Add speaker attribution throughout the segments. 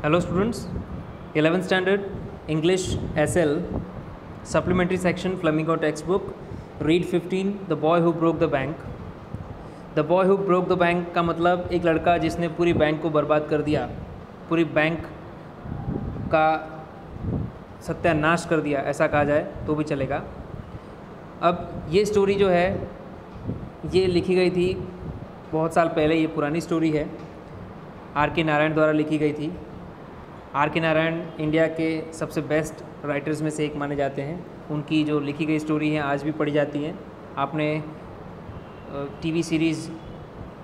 Speaker 1: Hello students, 11th standard English SL supplementary section Flamingo textbook read 15 The boy who broke the bank. The boy who broke the bank का मतलब एक लड़का जिसने पूरी bank को बर्बाद कर दिया, पूरी बैंक का सत्यानाश कर दिया, ऐसा कहा जाए तो भी चलेगा। अब ये स्टोरी जो है ये लिखी गई थी बहुत साल पहले, ये पुरानी स्टोरी है, आर के नारायण द्वारा लिखी गई थी। आर के नारायण इंडिया के सबसे बेस्ट राइटर्स में से एक माने जाते हैं। उनकी जो लिखी गई स्टोरी है आज भी पढ़ी जाती हैं। आपने टीवी सीरीज़,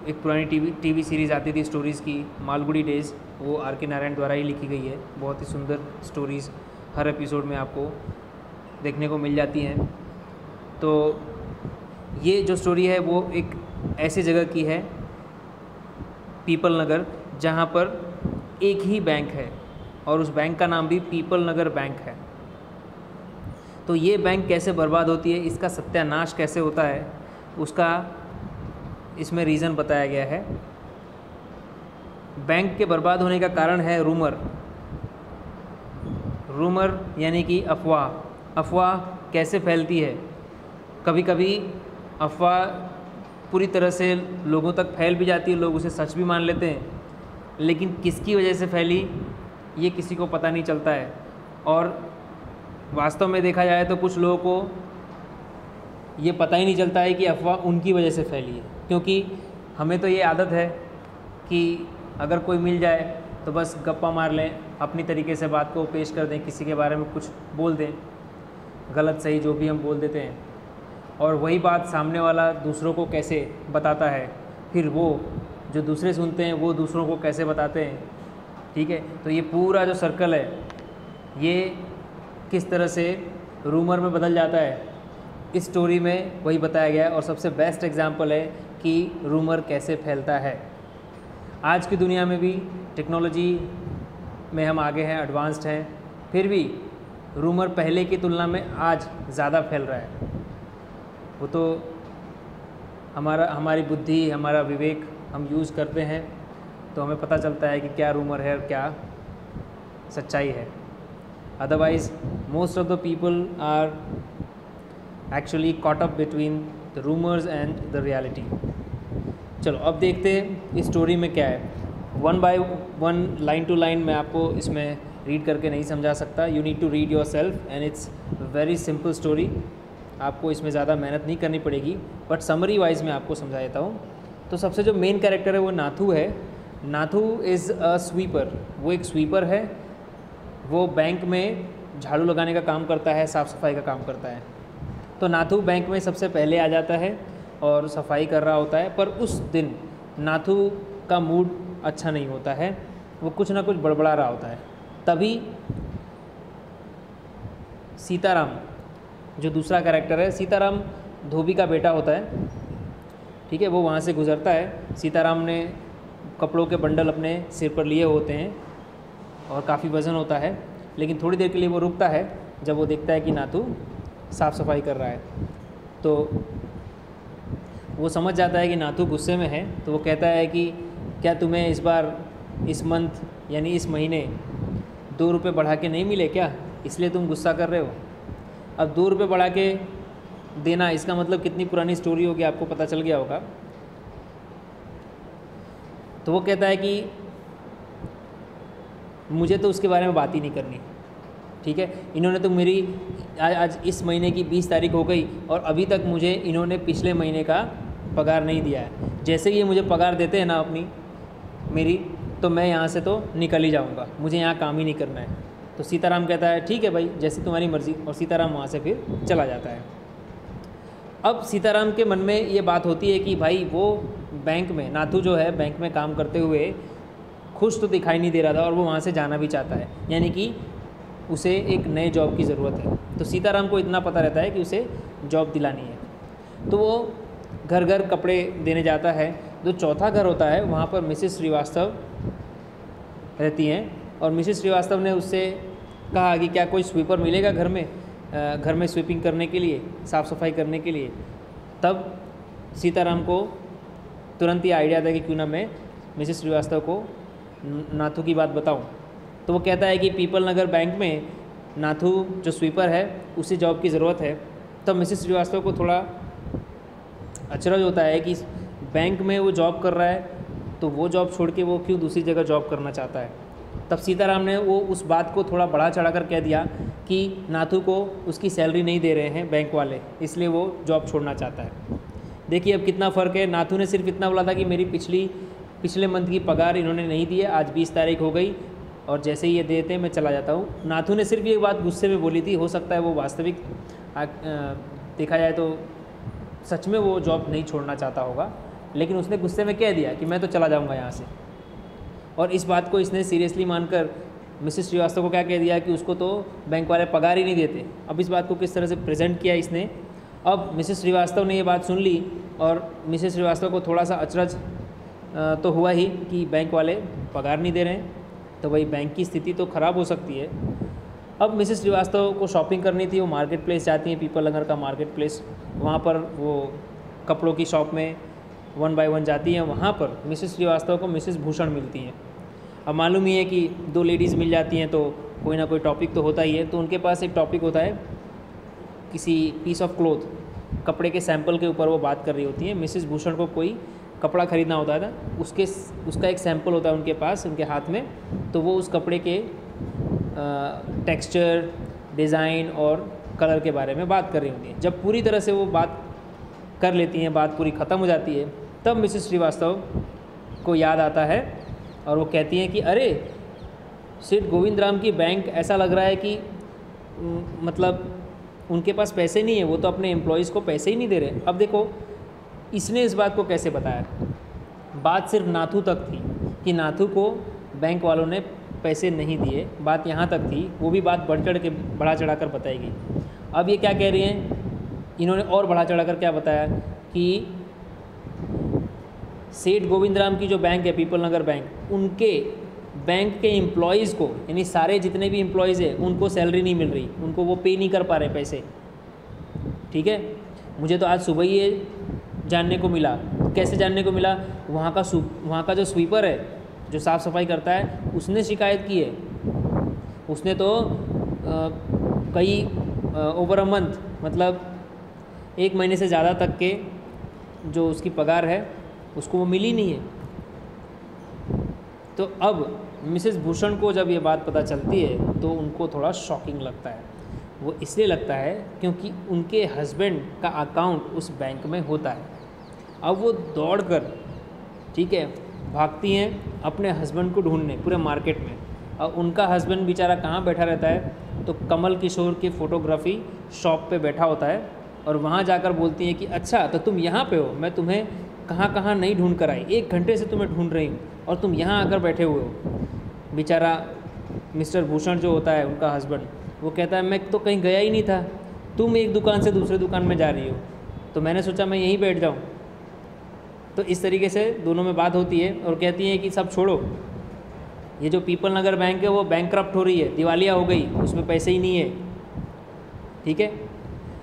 Speaker 1: एक पुरानी टीवी सीरीज़ आती थी स्टोरीज़ की, मालगुडी डेज़, वो आर के नारायण द्वारा ही लिखी गई है। बहुत ही सुंदर स्टोरीज़ हर एपिसोड में आपको देखने को मिल जाती हैं। तो ये जो स्टोरी है वो एक ऐसी जगह की है, पीपल नगर, जहाँ पर एक ही बैंक है और उस बैंक का नाम भी पीपल नगर बैंक है। तो ये बैंक कैसे बर्बाद होती है, इसका सत्यानाश कैसे होता है, उसका इसमें रीज़न बताया गया है। बैंक के बर्बाद होने का कारण है रूमर। रूमर यानी कि अफवाह। अफवाह कैसे फैलती है? कभी कभी अफवाह पूरी तरह से लोगों तक फैल भी जाती है, लोग उसे सच भी मान लेते हैं, लेकिन किसकी वजह से फैली ये किसी को पता नहीं चलता है। और वास्तव में देखा जाए तो कुछ लोगों को ये पता ही नहीं चलता है कि अफवाह उनकी वजह से फैली है, क्योंकि हमें तो ये आदत है कि अगर कोई मिल जाए तो बस गप्पा मार लें, अपनी तरीके से बात को पेश कर दें, किसी के बारे में कुछ बोल दें, गलत सही जो भी हम बोल देते हैं, और वही बात सामने वाला दूसरों को कैसे बताता है, फिर वो जो दूसरे सुनते हैं वो दूसरों को कैसे बताते हैं। ठीक है, तो ये पूरा जो सर्कल है ये किस तरह से रूमर में बदल जाता है, इस स्टोरी में वही बताया गया है। और सबसे बेस्ट एग्जांपल है कि रूमर कैसे फैलता है। आज की दुनिया में भी टेक्नोलॉजी में हम आगे हैं, एडवांस्ड हैं, फिर भी रूमर पहले की तुलना में आज ज़्यादा फैल रहा है। वो तो हमारी बुद्धि, हमारा विवेक हम यूज़ करते हैं तो हमें पता चलता है कि क्या रूमर है और क्या सच्चाई है। Otherwise most of the people are actually caught up between the rumours and the reality. चलो अब देखते हैं इस स्टोरी में क्या है। One by one, line to line मैं आपको इसमें रीड करके नहीं समझा सकता। You need to read yourself and it's very simple story. आपको इसमें ज़्यादा मेहनत नहीं करनी पड़ेगी, बट समरी वाइज मैं आपको समझा देता हूँ। तो सबसे जो मेन कैरेक्टर है वो नाथू है। Nathu is a sweeper. वो एक स्वीपर है। वो बैंक में झाड़ू लगाने का काम करता है, साफ़ सफाई का काम करता है। तो नाथू बैंक में सबसे पहले आ जाता है और सफाई कर रहा होता है, पर उस दिन नाथू का मूड अच्छा नहीं होता है, वो कुछ ना कुछ बड़बड़ा रहा होता है। तभी सीताराम जो दूसरा कैरेक्टर है, सीताराम धोबी का बेटा होता है, ठीक है, वो वहाँ से गुज़रता है। सीताराम ने कपड़ों के बंडल अपने सिर पर लिए होते हैं और काफ़ी वज़न होता है, लेकिन थोड़ी देर के लिए वो रुकता है जब वो देखता है कि नाथू साफ़ सफाई कर रहा है। तो वो समझ जाता है कि नाथू गुस्से में है, तो वो कहता है कि क्या तुम्हें इस बार, इस मंथ यानी इस महीने 2 रुपये बढ़ा के नहीं मिले क्या, इसलिए तुम गुस्सा कर रहे हो? अब 2 रुपये बढ़ा के देना, इसका मतलब कितनी पुरानी स्टोरी होगी आपको पता चल गया होगा। तो वो कहता है कि मुझे तो उसके बारे में बात ही नहीं करनी। ठीक है, इन्होंने तो मेरी आज इस महीने की 20 तारीख हो गई और अभी तक मुझे इन्होंने पिछले महीने का पगार नहीं दिया है। जैसे ही ये मुझे पगार देते हैं ना मेरी, तो मैं यहाँ से तो निकल ही जाऊँगा, मुझे यहाँ काम ही नहीं करना है। तो सीताराम कहता है ठीक है भाई, जैसी तुम्हारी मर्ज़ी, और सीताराम वहाँ से फिर चला जाता है। अब सीताराम के मन में ये बात होती है कि भाई वो बैंक में, नाथू जो है बैंक में काम करते हुए खुश तो दिखाई नहीं दे रहा था और वो वहाँ से जाना भी चाहता है, यानी कि उसे एक नए जॉब की ज़रूरत है। तो सीताराम को इतना पता रहता है कि उसे जॉब दिलानी है। तो वो घर घर कपड़े देने जाता है। जो चौथा घर होता है वहाँ पर मिसेस श्रीवास्तव रहती हैं, और मिसेस श्रीवास्तव ने उससे कहा कि क्या कोई स्वीपर मिलेगा घर में स्वीपिंग करने के लिए, साफ़ सफाई करने के लिए। तब सीताराम को तुरंत ही आइडिया था कि क्यों ना मैं मिसेस श्रीवास्तव को नाथू की बात बताऊं। तो वो कहता है कि पीपल नगर बैंक में नाथू जो स्वीपर है उसे जॉब की ज़रूरत है। तब मिसेस श्रीवास्तव को थोड़ा अचरज होता है कि बैंक में वो जॉब कर रहा है तो वो जॉब छोड़ के वो क्यों दूसरी जगह जॉब करना चाहता है। तब सीताराम ने वो उस बात को थोड़ा बढ़ा चढ़ा कर कह दिया कि नाथू को उसकी सैलरी नहीं दे रहे हैं बैंक वाले, इसलिए वो जॉब छोड़ना चाहता है। देखिए अब कितना फ़र्क है। नाथू ने सिर्फ इतना बोला था कि मेरी पिछले मंथ की पगार इन्होंने नहीं दी है, आज 20 तारीख हो गई और जैसे ही ये देते हैं मैं चला जाता हूँ। नाथू ने सिर्फ ये बात गुस्से में बोली थी, हो सकता है वो वास्तविक देखा जाए तो सच में वो जॉब नहीं छोड़ना चाहता होगा, लेकिन उसने गुस्से में कह दिया कि मैं तो चला जाऊँगा यहाँ से। और इस बात को इसने सीरियसली मानकर मिसेस श्रीवास्तव को क्या कह दिया कि उसको तो बैंक वाले पगार ही नहीं देते। अब इस बात को किस तरह से प्रेजेंट किया इसने। अब मिसेस श्रीवास्तव ने ये बात सुन ली और मिसेस श्रीवास्तव को थोड़ा सा अचरज तो हुआ ही कि बैंक वाले पगार नहीं दे रहे हैं, तो भाई बैंक की स्थिति तो ख़राब हो सकती है। अब मिसेस श्रीवास्तव को शॉपिंग करनी थी, वो मार्केट प्लेस जाती हैं, पीपल नगर का मार्केट प्लेस, वहाँ पर वो कपड़ों की शॉप में 1 बाय 1 जाती हैं। वहाँ पर मिसेस श्रीवास्तव को मिसेस भूषण मिलती हैं। अब मालूम ही है कि 2 लेडीज़ मिल जाती हैं तो कोई ना कोई टॉपिक तो होता ही है। तो उनके पास एक टॉपिक होता है, किसी पीस ऑफ क्लोथ, कपड़े के सैंपल के ऊपर वो बात कर रही होती हैं। मिसेस भूषण को कोई कपड़ा ख़रीदना होता था, उसका एक सैंपल होता है उनके पास, उनके हाथ में, तो वो उस कपड़े के टेक्सचर, डिज़ाइन और कलर के बारे में बात कर रही होती हैं। जब पूरी तरह से वो बात कर लेती हैं, बात पूरी ख़त्म हो जाती है, तब मिसेस श्रीवास्तव को याद आता है और वो कहती हैं कि अरे सेठ गोविंद राम की बैंक, ऐसा लग रहा है कि मतलब उनके पास पैसे नहीं है, वो तो अपने एम्प्लॉयज़ को पैसे ही नहीं दे रहे। अब देखो इसने इस बात को कैसे बताया, बात सिर्फ नाथू तक थी कि नाथू को बैंक वालों ने पैसे नहीं दिए, बात यहाँ तक थी। वो भी बात बढ़ा चढ़ा कर बताई गई। अब ये क्या कह रही हैं, इन्होंने और बढ़ा चढ़ा कर क्या बताया कि सेठ गोविंद राम की जो बैंक है पीपल नगर बैंक, उनके बैंक के एम्प्लॉयज़ को, यानी सारे जितने भी एम्प्लॉयज़ हैं उनको सैलरी नहीं मिल रही, उनको वो पे नहीं कर पा रहे पैसे। ठीक है, मुझे तो आज सुबह ही ये जानने को मिला। कैसे जानने को मिला, वहाँ का जो स्वीपर है, जो साफ़ सफाई करता है, उसने शिकायत की है। उसने तो कई ओवर अ मंथ, मतलब 1 महीने से ज़्यादा तक के जो उसकी पगार है उसको वो मिली नहीं है। तो अब मिसेस भूषण को जब ये बात पता चलती है तो उनको थोड़ा शॉकिंग लगता है। वो इसलिए लगता है क्योंकि उनके हस्बैंड का अकाउंट उस बैंक में होता है। अब वो दौड़कर, ठीक है, भागती हैं अपने हस्बैंड को ढूंढने पूरे मार्केट में। और उनका हस्बैंड बेचारा कहाँ बैठा रहता है, तो कमल किशोर की फ़ोटोग्राफी शॉप पे बैठा होता है। और वहाँ जाकर बोलती हैं कि अच्छा तो तुम यहाँ पे हो, मैं तुम्हें कहाँ कहाँ नहीं ढूंढ कर आई, 1 घंटे से तुम्हें ढूंढ रही हूँ और तुम यहाँ आकर बैठे हुए हो। बेचारा मिस्टर भूषण जो होता है उनका हस्बैंड, वो कहता है मैं तो कहीं गया ही नहीं था, तुम एक दुकान से दूसरे दुकान में जा रही हो, तो मैंने सोचा मैं यहीं बैठ जाऊँ। तो इस तरीके से दोनों में बात होती है और कहती हैं कि सब छोड़ो, ये जो पीपल नगर बैंक है वो बैंकरप्ट हो रही है, दिवालिया हो गई, उसमें पैसे ही नहीं है। ठीक है,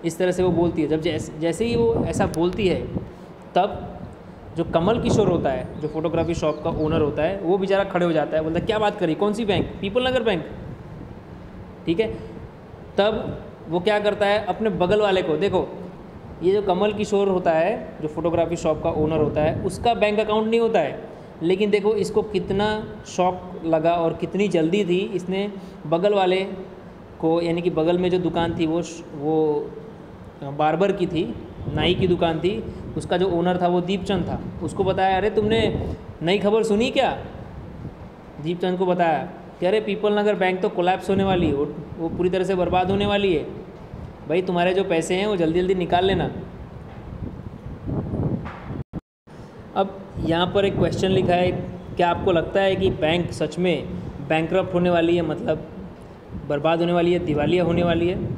Speaker 1: इस तरह से वो बोलती है। जब जैसे ही वो ऐसा बोलती है, तब जो कमल किशोर होता है, जो फोटोग्राफी शॉप का ओनर होता है, वो बेचारा खड़े हो जाता है, बोलता है क्या बात करी, कौन सी बैंक, पीपल नगर बैंक। ठीक है, तब वो क्या करता है, अपने बगल वाले को, देखो ये जो कमल किशोर होता है, जो फोटोग्राफी शॉप का ओनर होता है, उसका बैंक अकाउंट नहीं होता है, लेकिन देखो इसको कितना शॉक लगा और कितनी जल्दी थी, इसने बगल वाले को, यानी कि बगल में जो दुकान थी वो बार्बर की थी, नाई की दुकान थी, उसका जो ओनर था वो दीपचंद था, उसको बताया अरे तुमने नई खबर सुनी क्या। दीपचंद को बताया कि अरे पीपल नगर बैंक तो कोलैप्स होने वाली है, वो पूरी तरह से बर्बाद होने वाली है, भाई तुम्हारे जो पैसे हैं वो जल्दी जल्दी निकाल लेना। अब यहाँ पर एक क्वेश्चन लिखा है, क्या आपको लगता है कि बैंक सच में बैंकरप्ट होने वाली है, मतलब बर्बाद होने वाली है, दिवालिया होने वाली है।